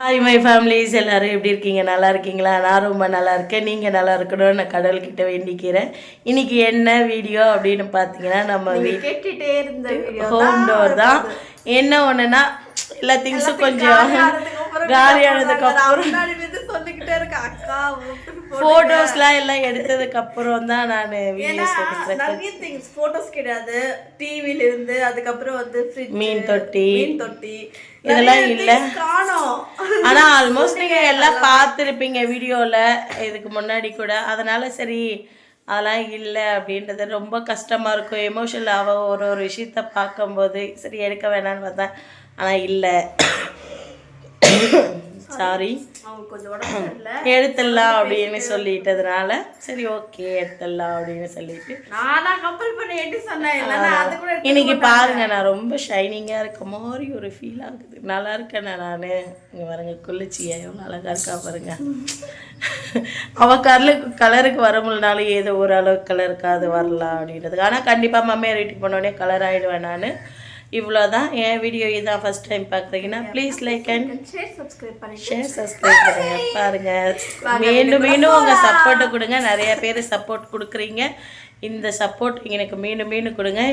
Hi my families எல்லோரும் எப்படி இருக்கீங்க? நல்லா இருக்கீங்களா? நான் ரொம்ப நல்லா இருக்கேன். நீங்கள் நல்லா இருக்கணும்னு நான் கடவுள்கிட்ட வேண்டிக்கிறேன். இன்றைக்கி என்ன வீடியோ அப்படின்னு பார்த்தீங்கன்னா, நம்ம கேட்டுகிட்டே இருந்த ஹோம் டோர் தான். என்ன ஒன்றுனா எல்லா திங்ஸும் கொஞ்சம் காலியானதுக்கப்புறம் ஃபோட்டோஸ்லாம் எல்லாம் எடுத்ததுக்கப்புறம் தான் நான் வீடியோஸ் எடுக்கிறேன். நிறைய திங்ஸ் ஃபோட்டோஸ் கிடையாது. டிவிலேருந்து அதுக்கப்புறம் வந்து மீன் தொட்டி இதெல்லாம் இல்லை காணோம். ஆனால் ஆல்மோஸ்ட் நீங்கள் எல்லாம் பார்த்துருப்பீங்க வீடியோவில் இதுக்கு முன்னாடி கூட. அதனால் சரி அதெல்லாம் இல்லை அப்படின்றது ரொம்ப கஷ்டமாக இருக்கும். எமோஷனல் ஆக ஒரு விஷயத்த பார்க்கும்போது சரி எடுக்க வேணான்னு பார்த்தேன். ஆனால் இல்லை சாரி எடுத்துடலாம் அப்படின்னு சொல்லிட்டதுனால சரி ஓகே எடுத்துடலாம் அப்படின்னு சொல்லிட்டு இன்னைக்கு பாருங்க நான் ரொம்ப ஷைனிங்காக இருக்க மாதிரி ஒரு ஃபீல் ஆகுது. நல்லா இருக்கேன் நான். இங்கே பாருங்க குளிர்ச்சியா எவ்வளோ அழகா இருக்கா பாருங்க. அவள் கலருக்கு வர முடியலனாலும் ஏதோ ஓரளவுக்கு கலருக்கு அது வரலாம் அப்படின்றதுக்கு. ஆனால் கண்டிப்பாக மம்மியை ரெடி பண்ணோடனே கலர் ஆகிடுவேன் நான். இவ்வளோதான் என் வீடியோ. இதான் ஃபஸ்ட் டைம் பார்க்குறீங்கன்னா please like and share subscribe பண்ணுங்கள். பாருங்கள் மீண்டும் உங்கள் சப்போர்ட்டை கொடுங்க. நிறைய பேர் சப்போர்ட் கொடுக்குறீங்க. இந்த சப்போர்ட் எனக்கு மீண்டும் கொடுங்க.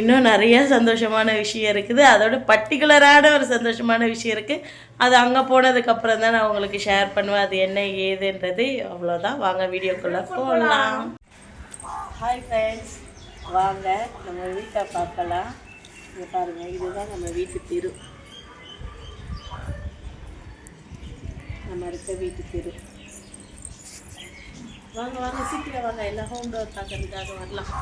இன்னும் நிறைய சந்தோஷமான விஷயம் இருக்குது. அதோட பர்டிகுலரான ஒரு சந்தோஷமான விஷயம் இருக்குது. அது அங்கே போனதுக்கப்புறம் தான் நான் உங்களுக்கு ஷேர் பண்ணுவேன் அது என்ன ஏதுன்றது. அவ்வளோதான். வாங்க வீடியோக்குள்ளே போகலாம். ஹாய் ஃப்ரெண்ட்ஸ், வாங்க நம்ம வீட்டை பார்க்கலாம். இங்கே பாருங்கள், இதுதான் நம்ம வீட்டு தெரு. நம்ம இருக்க வீட்டு தெரு. வாங்க வாங்க சீக்கிரம் வாங்க. எல்லாம் ஹோம் டோர் பார்க்கறதுக்காக வரலாம்.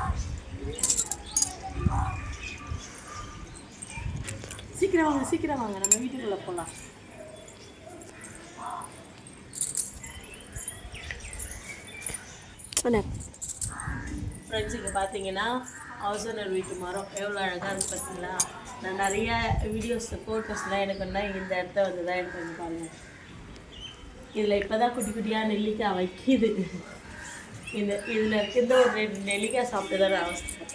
சீக்கிரம் வாங்க நம்ம வீட்டுக்குள்ளே போகலாம். ஃப்ரெண்ட்ஸ், இங்கே பார்த்தீங்கன்னா ஹவுஸ் ஓனர் வீட்டு மரம் எவ்வளோ அழகாக இருக்குது பார்த்தீங்களா? நான் நிறைய வீடியோஸ் ஃபோட்டோஸ்லாம் எடுக்கணும்னா இந்த இடத்த வந்து தான் எனக்கு வந்து பாருங்கள். இதில் இப்போ தான் குட்டி குட்டியாக நெல்லிக்காய் வைக்கிது. இதில் இருக்கிற ஒரு 2 நெல்லிக்காய் சாப்பிட்டு தான் அவஸ்தை.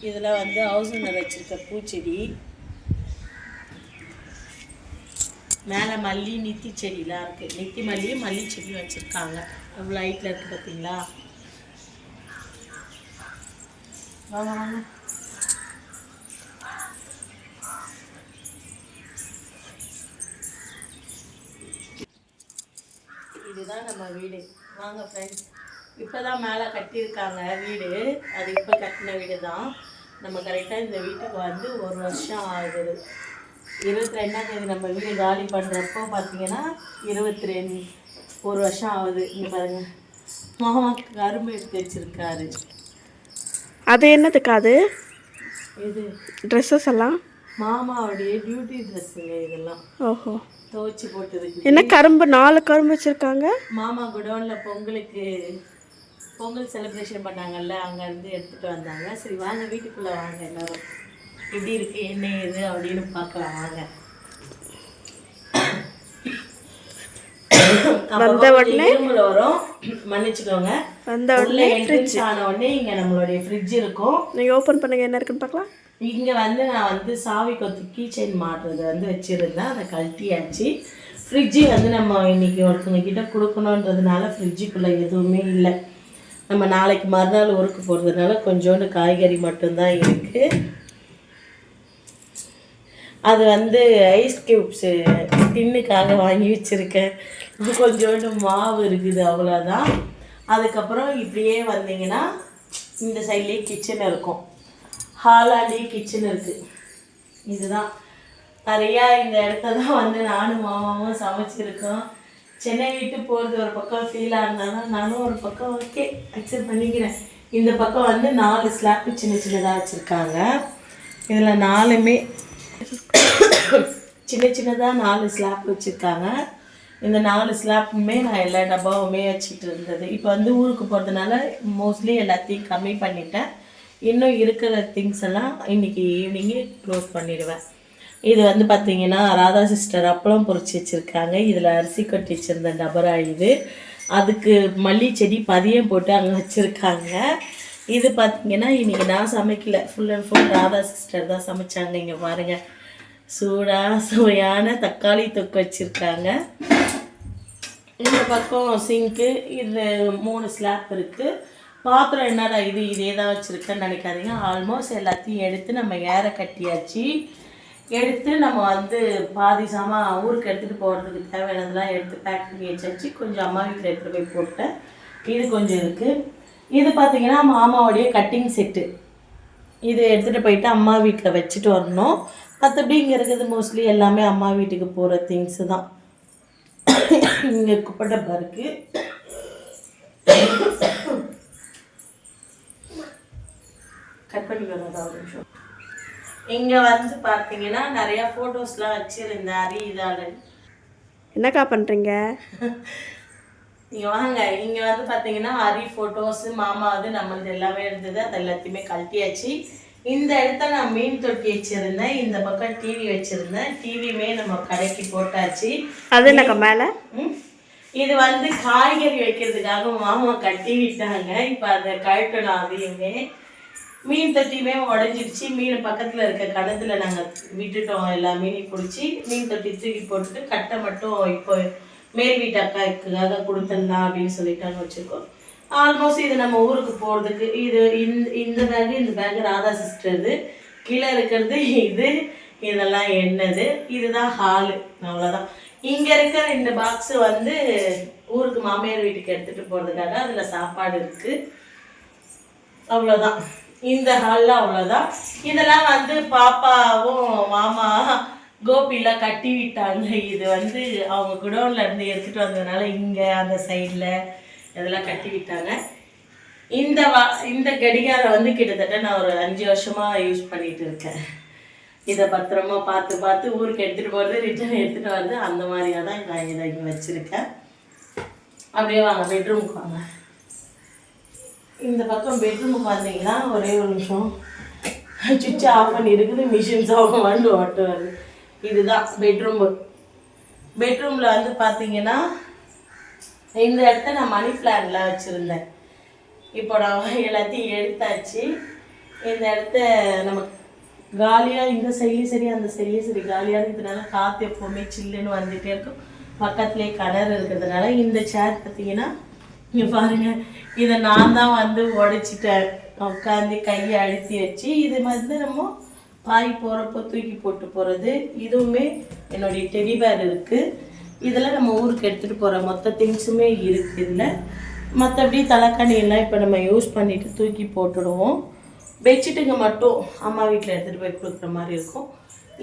இதில் வந்து ஹவுஸ் ஓனர் வச்சுருக்க பூச்செடி, மேலே மல்லி நித்தி செடிலாம் இருக்குது. நித்தி மல்லி செடி வச்சுருக்காங்க. எவ்வளோ ஹைட்டில் இருக்குது பார்த்தீங்களா? வாங்க இதுதான் நம்ம வீடு. வாங்க ஃப்ரெண்ட்ஸ், இப்போ தான் மேலே கட்டியிருக்காங்க வீடு. அது இப்போ கட்டின வீடு தான். நம்ம கரெக்டாக இந்த வீட்டுக்கு வந்து 1 வருஷம் ஆகுது. 22ஆம் தேதி நம்ம வீடு காலி பண்ணுறப்போ பார்த்தீங்கன்னா 1 வருஷம் ஆகுது. இங்கே பாருங்கள், மாமாக்கு கரும்பு எடுத்து வச்சுருக்காரு. அது என்னதுக்கா? அது இது ட்ரெஸ்ஸஸ் எல்லாம் மாமாவுடைய டியூட்டி ட்ரெஸ்ஸுங்க இதெல்லாம். ஓஹோ, துவச்சி போட்டது. என்ன கரும்பு 4 கரும்பு வச்சுருக்காங்க. மாமா குடோனில் பொங்கல் செலிப்ரேஷன் பண்ணாங்கல்ல, அங்கேருந்து எடுத்துகிட்டு வந்தாங்க. சரி வாங்க வீட்டுக்குள்ளே வாங்க, எல்லோரும் எப்படி இருக்குது என்ன ஏது அப்படின்னு பார்க்கலாம் வாங்க. வந்த உடனே வரும், மன்னிச்சுக்கோங்க. வந்த உடனே என்ட்ரன்ஸ் ஆன உடனே இங்கே நம்மளுடைய ஃப்ரிட்ஜ் இருக்கும். நீங்கள் ஓப்பன் பண்ணுங்க, என்ன இருக்குன்னு பார்க்கலாம். இங்கே வந்து நான் வந்து சாவி கொத்து கீ செயின் மாட்டுறது வந்து வச்சுருந்தேன். அதை கழட்டியாச்சு. ஃப்ரிட்ஜு வந்து நம்ம இன்றைக்கி ஒருத்தவங்க கிட்ட கொடுக்கணுன்றதுனால ஃப்ரிட்ஜுக்குள்ளே எதுவுமே இல்லை. நம்ம நாளைக்கு மறுநாள் ஊருக்கு போகிறதுனால கொஞ்சோண்டு காய்கறி மட்டும்தான் இருக்குது. அது வந்து ஐஸ் க்யூப்ஸு டின்னுக்காக வாங்கி வச்சுருக்கேன். கொஞ்சோண்டு மாவு இருக்குது, அவ்வளோதான். அதுக்கப்புறம் இப்படியே வந்தீங்கன்னா இந்த சைட்லேயே கிச்சன் இருக்கும். ஹாலாலேயே கிச்சன் இருக்குது. இதுதான் நிறையா இந்த இடத்த தான் வந்து நானும் மாமாவும் சமைச்சிருக்கோம். சென்னை விட்டு போகிறது ஒரு பக்கம் ஃபீலாக இருந்தாலும் நானும் ஒரு பக்கம் ஓகே அக்செப்ட் பண்ணிக்கிறேன். இந்த பக்கம் வந்து 4 ஸ்லாப்பு சின்னதாக வச்சுருக்காங்க. இதில் 4மே சின்னதாக 4 ஸ்லாப் வச்சுருக்காங்க. இந்த 4 ஸ்லாப்புமே நான் எல்லா டப்பாவுமே வச்சுட்டு இருந்தது. இப்போ வந்து ஊருக்கு போகிறதுனால மோஸ்ட்லி எல்லாத்தையும் கம்மி பண்ணிட்டேன். இன்னும் இருக்கிற திங்ஸ் எல்லாம் இன்றைக்கி ஈவினிங்கே க்ளோஸ் பண்ணிடுவேன். இது வந்து பார்த்திங்கன்னா ராதா சிஸ்டர் அப்பளம் பொரிச்சு வச்சுருக்காங்க. இதில் அரிசி கொட்டி வச்சுருந்த டபரா இது. அதுக்கு மல்லி செடி பதியம் போட்டு அங்கே வச்சுருக்காங்க. இது பார்த்திங்கன்னா இன்றைக்கி நான் சமைக்கல, full and full Radha sister தான் சமைச்சாங்க. இங்கே பாருங்கள், சூடாக சுவையான தக்காளி தொக்கு வச்சுருக்காங்க. இந்த பக்கம் சிங்க்கு இது 3 ஸ்லாப் இருக்குது. பாத்திரம் என்னடா இதே தான் வச்சுருக்கேன்னு நினைக்காதீங்க. ஆல்மோஸ்ட் எல்லாத்தையும் எடுத்து நம்ம ஏற கட்டியாச்சு. எடுத்து நம்ம வந்து பாதி சாமான் ஊருக்கு எடுத்துகிட்டு போகிறதுக்கு தேவையானதெல்லாம் எடுத்து பேக் பண்ணி வச்சாச்சு. கொஞ்சம் அம்மா வீட்டில் எடுத்துகிட்டு போய் போட்டேன். இது கொஞ்சம் இருக்குது. இது பார்த்திங்கன்னா மாமாவோடைய கட்டிங் செட்டு. இது எடுத்துகிட்டு போயிட்டு அம்மா வீட்டில் வச்சுட்டு வரணும். மற்றபடி இங்கே இருக்கிறது மோஸ்ட்லி எல்லாமே அம்மா வீட்டுக்கு போகிற திங்ஸு தான். இங்கே குப்பை டப்பா இருக்குது. கட் பண்ணி வரதா ஒரு நிமிஷம். இங்கே வந்து பார்த்தீங்கன்னா நிறையா ஃபோட்டோஸ்லாம் வச்சுருந்தேன். இதால் என்னக்கா பண்ணுறீங்க? இங்கே வாங்க. இங்கே வந்து பார்த்தீங்கன்னா ஃபோட்டோஸு மாமா வந்து நம்மளது எல்லாமே இருந்தது. அது எல்லாத்தையுமே கழட்டியாச்சு. இந்த இடத்த நான் மீன் தொட்டி வச்சுருந்தேன். இந்த பக்கம் டிவி வச்சுருந்தேன். டிவியுமே நம்ம கடைக்கு போட்டாச்சு. அது என்னக்கா மேலே? இது வந்து காய்கறி வைக்கிறதுக்காக மாமா கட்டி விட்டாங்க. இப்போ அதை கழட்டணும். அதையுமே மீன் தொட்டியுமே உடஞ்சிடுச்சு. மீன் பக்கத்தில் இருக்க கடத்தில் நாங்கள் விட்டுட்டோம். எல்லா மீனையும் பிடிச்சி மீன் தொட்டி தூக்கி போட்டுட்டு கட்டை மட்டும் இப்போ மேல் வீட்டு அக்காவுக்காக கொடுத்துடலாம் அப்படின்னு சொல்லிட்டாங்க வச்சுருக்கோம். ஆல்மோஸ்ட் இது நம்ம ஊருக்கு போகிறதுக்கு இது இந்த பேகு ராதா சிஸ்டர்து. கீழே இருக்கிறது இதெல்லாம் என்னது. இதுதான் ஹாலு. அவ்வளோதான். இங்கே இருக்கிற இந்த பாக்ஸு வந்து ஊருக்கு மாமியார் வீட்டுக்கு எடுத்துகிட்டு போகிறதுக்காக அதில் சாப்பாடு இருக்குது. அவ்வளோதான். இந்த ஹாலில் அவ்வளோதான். இதெல்லாம் வந்து பாப்பாவும் மாமா கோபிலாம் கட்டி விட்டாங்க. இது வந்து அவங்க குடோனில் இருந்து எடுத்துகிட்டு வந்ததுனால இங்கே அந்த சைடில் இதெல்லாம் கட்டி விட்டாங்க. இந்த கடிகாரம் வந்து கிட்டத்தட்ட நான் ஒரு 5 வருஷமாக யூஸ் பண்ணிகிட்டு இருக்கேன். இதை பத்திரமா பார்த்து ஊருக்கு எடுத்துகிட்டு போகிறது, ரிட்டர்ன் எடுத்துகிட்டு வருது. அந்த மாதிரியாக தான் நான் இதை இங்கே வச்சுருக்கேன். அப்படியே வாங்க பெட்ரூமுக்கு வாங்க. இந்த பக்கம் பெட்ரூமுக்கு வந்தீங்கன்னா ஒரே ஒரு நிமிஷம் சுவிட்ச் ஆஃப் பண்ணி இருக்குது. மிஷின்ஸ் ஆஃப் பண்ணி ஓட்டு வருது. இதுதான் பெட்ரூமு. பெட்ரூமில் வந்து பார்த்தீங்கன்னா இந்த இடத்த நான் மணி பிளான்லாம் வச்சுருந்தேன். இப்போ நான் எல்லாத்தையும் எடுத்தாச்சு. இந்த இடத்த நம்ம காலியாக இந்த சைட்லேயும் சரி அந்த சைட்லேயும் சரி காலியாக இருக்கிறதுனால காற்று எப்போவுமே சில்லுன்னு வந்துகிட்டே இருக்கும். பக்கத்துலேயே கிணறு இருக்கிறதுனால இந்த சேர் பார்த்தீங்கன்னா இங்கே பாருங்கள், இதை நான் தான் வந்து உடைச்சிட்டேன். உட்காந்து கையை அழுத்தி வச்சு இது வந்து நம்ம பாய் போகிறப்போ தூக்கி போட்டு போகிறது. இதுவுமே என்னுடைய டெடி பேர் இருக்குது. இதில் நம்ம ஊருக்கு எடுத்துகிட்டு போகிற மொத்த திங்ஸுமே இருக்குது இதில். மற்றபடி தலைக்காணியெல்லாம் இப்போ நம்ம யூஸ் பண்ணிவிட்டு தூக்கி போட்டுடுவோம். பெட்ஷீட்டுங்க மட்டும் அம்மா வீட்டில் எடுத்துகிட்டு போய் கொடுக்குற மாதிரி இருக்கும்.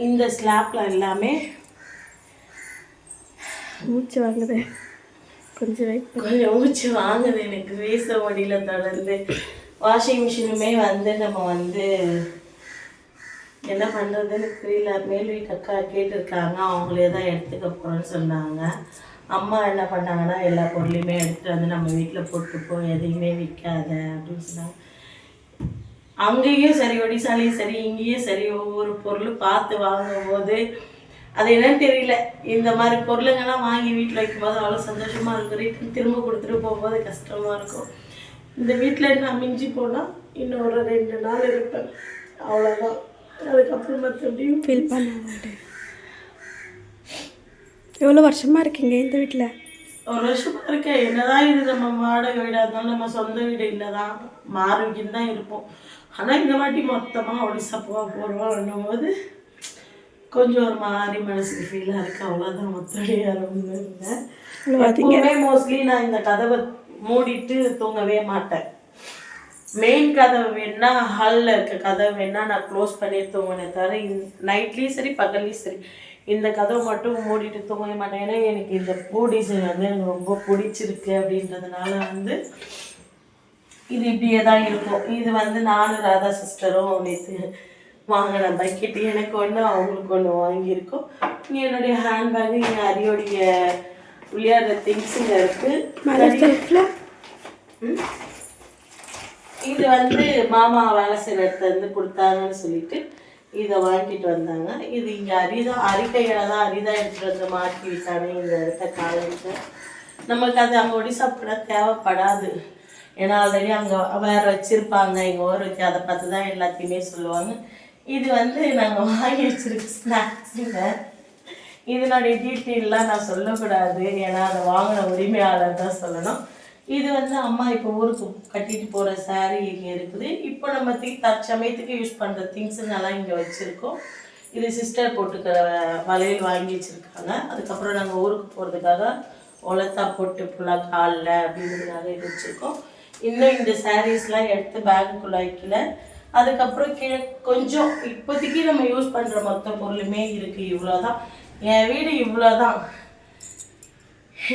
இந்த ஸ்லாப்பில் எல்லாமே மூச்சு வாங்குது. கொஞ்சம் மூச்சு வாங்குது எனக்கு. வீச முடியல தொடர்ந்து. வாஷிங் மிஷினுமே வந்து நம்ம வந்து என்ன பண்ணுறதுன்னு தெரியல. மேல் வீட்டு அக்கா கேட்டிருக்காங்க. அவங்களே தான் எடுத்துக்க போகிறோன்னு சொன்னாங்க. அம்மா என்ன பண்ணாங்கன்னா எல்லா பொருளையுமே எடுத்துகிட்டு வந்து நம்ம வீட்டில் போட்டுப்போம், எதையுமே விற்காத அப்படின்னு சொன்னாங்க. அங்கேயும் சரி ஒடிசாலையும் சரி இங்கேயும் சரி ஒவ்வொரு பொருளும் பார்த்து வாங்கும்போது அது என்னன்னு தெரியல. இந்த மாதிரி பொருளுங்கெல்லாம் வாங்கி வீட்டில் வைக்கும்போது அவ்வளோ சந்தோஷமாக இருக்கும். ரிட்டன் திரும்ப கொடுத்துட்டு போகும்போது கஷ்டமாக இருக்கும். இந்த வீட்டில் என்ன மிஞ்சி போனால் இன்னும் ஒரு 2 நாள் இருப்பேன், அவ்வளோதான். அதுக்கப்புறம் மற்றபடியும் ஃபீல் பண்ண. எவ்வளோ வருஷமாக இருக்கீங்க இந்த வீட்டில்? ஒரு வருஷமாக இருக்கேன். என்னதான் இது நம்ம வாடகை வீடாக இருந்தாலும் நம்ம சொந்த வீடு இல்லை தான், மாறுவிக்கின்னு தான் இருப்போம். ஆனால் இந்த வாட்டி மொத்தமாக ஒடிசா போகிறோம் போது கொஞ்சம் ஒரு மாதிரி மனசுக்கு ஃபீலாக இருக்குது. அவ்வளோதான். மற்றபடி யாரும் ஒன்றும் இல்லை. எப்பவுமே மோஸ்ட்லி நான் இந்த கதவை மூடிட்டு தூங்கவே மாட்டேன். மெயின் கதவு வேணா ஹாலில் இருக்க கதவு வேணா நான் க்ளோஸ் பண்ணி தூங்கினேன் தவிர நைட்லேயும் சரி பகல்லையும் சரி இந்த கதவை மட்டும் மூடிட்டு தூங்கவே மாட்டேன். ஏன்னா எனக்கு இந்த பூ டிசைன் வந்து எனக்கு ரொம்ப பிடிச்சிருக்கு அப்படின்றதுனால வந்து இது இப்படியே தான் இருக்கும். இது வந்து நானும் ராதா சிஸ்டரும் நேற்று வாங்கின பக்கெட். எனக்கு ஒன்று அவங்களுக்கு ஒன்று வாங்கியிருக்கோம். இங்கே என்னுடைய ஹேண்ட்பேக்கு, இங்கே அரியோடைய விளையாடுற திங்ஸுங்க இருக்குது. இது வந்து மாமா வேலை செய்கிற இடத்துல இருந்து கொடுத்தாங்கன்னு சொல்லிட்டு இதை வாங்கிட்டு வந்தாங்க. இது இங்கே அரிக்கைகளை தான் எடுத்துகிட்டு வந்து மாட்டி விட்டானே இந்த இடத்த காலேஜில். நமக்கு அது அங்கே ஒடிசா கூட தேவைப்படாது. ஏன்னா ஆல்ரெடி அங்கே வேறு வச்சுருப்பாங்க. எங்கள் ஊருக்கு அதை பார்த்து தான் எல்லாத்தையுமே சொல்லுவாங்க. இது வந்து நாங்கள் வாங்கி வச்சிருக்க ஸ்நாக்ஸுங்க. இதனுடைய டீட்டெயிலாம் நான் சொல்லக்கூடாது, ஏன்னா அதை வாங்கின உரிமையாளர் தான் சொல்லணும். இது வந்து அம்மா இப்போ ஊருக்கு கட்டிட்டு போகிற saree இங்கே இருக்குது. இப்போ நம்ம தற்சமயத்துக்கு யூஸ் பண்ணுற திங்ஸுங்கெல்லாம் இங்கே வச்சுருக்கோம். இது சிஸ்டர் போட்டுக்கிற வளையல் வாங்கி வச்சுருக்காங்க. அதுக்கப்புறம் நாங்கள் ஊருக்கு போகிறதுக்காக ஒலத்தா போட்டு ஃபுல்லாக காலில் அப்படிங்கிறதுக்காக இது வச்சுருக்கோம். இன்னும் இந்த சாரீஸ்லாம் எடுத்து பேக்குக்குள்ளே வைக்கல. அதுக்கப்புறம் கீழே கொஞ்சம் இப்போதைக்கு நம்ம யூஸ் பண்ணுற மொத்த பொருளுமே இருக்குது. இவ்வளோதான் என் வீடு, இவ்வளோதான்.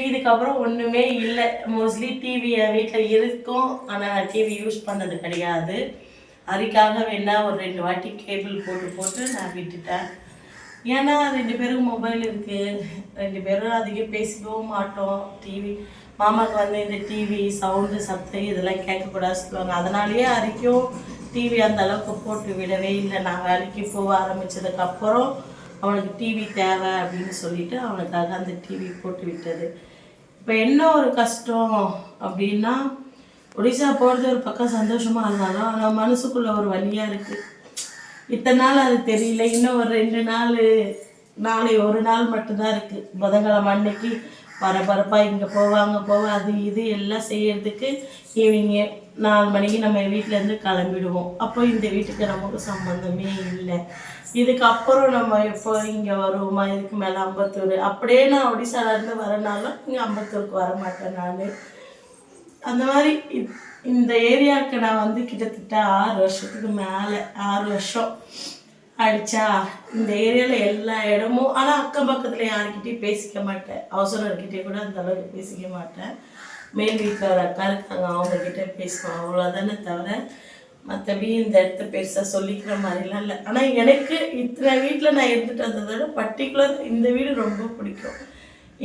இதுக்கப்புறம் ஒன்றுமே இல்லை. மோஸ்ட்லி டிவி என் வீட்டில் இருக்கும், ஆனால் நான் டிவி யூஸ் பண்ணது கிடையாது. அதுக்காக வேணா ஒரு 2 வாட்டி கேபிள் போட்டு நான் விட்டுட்டேன். ஏன்னா 2 பேருக்கும் மொபைல் இருக்குது, 2 பேரும் அதிகம் பேசிக்கவும் மாட்டோம். டிவி மாமாவுக்கு வந்து இந்த டிவி சவுண்டு சத்தம் இதெல்லாம் கேட்கக்கூடாது சொல்லுவாங்க. அதனாலேயே அரிக்கும் டிவி அந்த அளவுக்கு போட்டு விடவே இல்லை. நான் வேலைக்கு போக ஆரம்பித்ததுக்கப்புறம் அவனுக்கு டிவி தேவை அப்படின்னு சொல்லிட்டு அவனுக்காக அந்த டிவி போட்டு விட்டது. இப்போ என்ன ஒரு கஷ்டம் அப்படின்னா, ஒடிசா போகிறது ஒரு பக்கம் சந்தோஷமாக இருந்தாலும் ஆனால் மனசுக்குள்ளே ஒரு வலியாக இருக்குது. இத்தனை நாள் அது தெரியல. இன்னும் ஒரு 2 நாள், நாளை ஒரு நாள் மட்டும்தான் இருக்குது. புதன்கிழமை அன்னைக்கு பரபரப்பாக இங்கே போவாங்க அது இது எல்லாம் செய்யறதுக்கு ஈவினிங்கு 4 மணிக்கு நம்ம வீட்டிலேருந்து கிளம்பிடுவோம். அப்போ இந்த வீட்டுக்கு நமக்கு சம்மந்தமே இல்லை. இதுக்கப்புறம் நம்ம எப்போ இங்கே வருவோமா, இதுக்கு மேலே அம்பத்தூர் அப்படியே நான் ஒடிசாலேருந்து வரனாலும் இங்கே அம்பத்தூருக்கு வர மாட்டேன் நான். அந்த மாதிரி இந்த ஏரியாவுக்கு நான் வந்து கிட்டத்தட்ட 6 வருஷத்துக்கு மேலே, 6 வருஷம் ஆயிடுச்சா. இந்த ஏரியாவில் எல்லா இடமும், ஆனால் அக்கம் பக்கத்தில் யாருக்கிட்டையும் பேசிக்க மாட்டேன். அவசரர்கிட்டே கூட அந்த அளவுக்கு பேசிக்க மாட்டேன். மேல் வீட்டில் ஒரு அக்கா இருக்காங்க, அவங்கக்கிட்ட பேசுவேன், அவ்வளோதானே தவிர மற்றபடி இந்த இடத்த பெருசாக சொல்லிக்கிற மாதிரிலாம் இல்லை. ஆனால் எனக்கு இத்தனை வீட்டில் நான் இருந்துட்டு வந்ததை விட பர்டிகுலர் இந்த வீடு ரொம்ப பிடிக்கும்.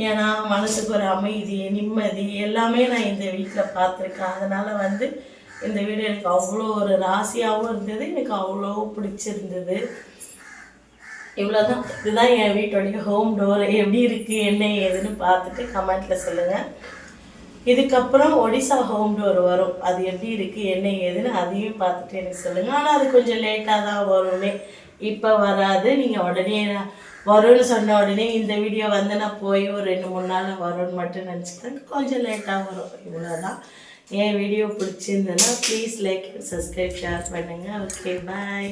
ஏன்னா மனசுக்கு ஒரு அமைதி, நிம்மதி எல்லாமே நான் இந்த வீட்டில் பார்த்துருக்கேன். அதனால் வந்து இந்த வீடு எனக்கு அவ்வளோ ஒரு ராசியாகவும் இருந்தது, எனக்கு அவ்வளோ பிடிச்சிருந்தது. இவ்வளோதான். இதுதான் என் வீட்டோடைய ஹோம் டோர். எப்படி இருக்குது என்ன ஏதுன்னு பார்த்துட்டு கமெண்ட்டில் சொல்லுங்கள். இதுக்கப்புறம் ஒடிசா ஹோம் டோர் வரும், அது எப்படி இருக்குது என்ன ஏதுன்னு அதையும் பார்த்துட்டு எனக்கு சொல்லுங்கள். ஆனால் அது கொஞ்சம் லேட்டாக தான் வருமே, இப்போ வராது. நீங்கள் உடனே வரும்னு சொன்ன உடனே இந்த வீடியோ வந்து நான் போய் ஒரு 2-3 நாள் வரும்னு மட்டும் நினச்சிக்கிறேன். கொஞ்சம் லேட்டாக வரும். இவ்வளோதான். என் வீடியோ பிடிச்சிருந்ததுன்னா ப்ளீஸ் லைக், சப்ஸ்கிரைப், ஷேர் பண்ணுங்கள். ஓகே, பாய்.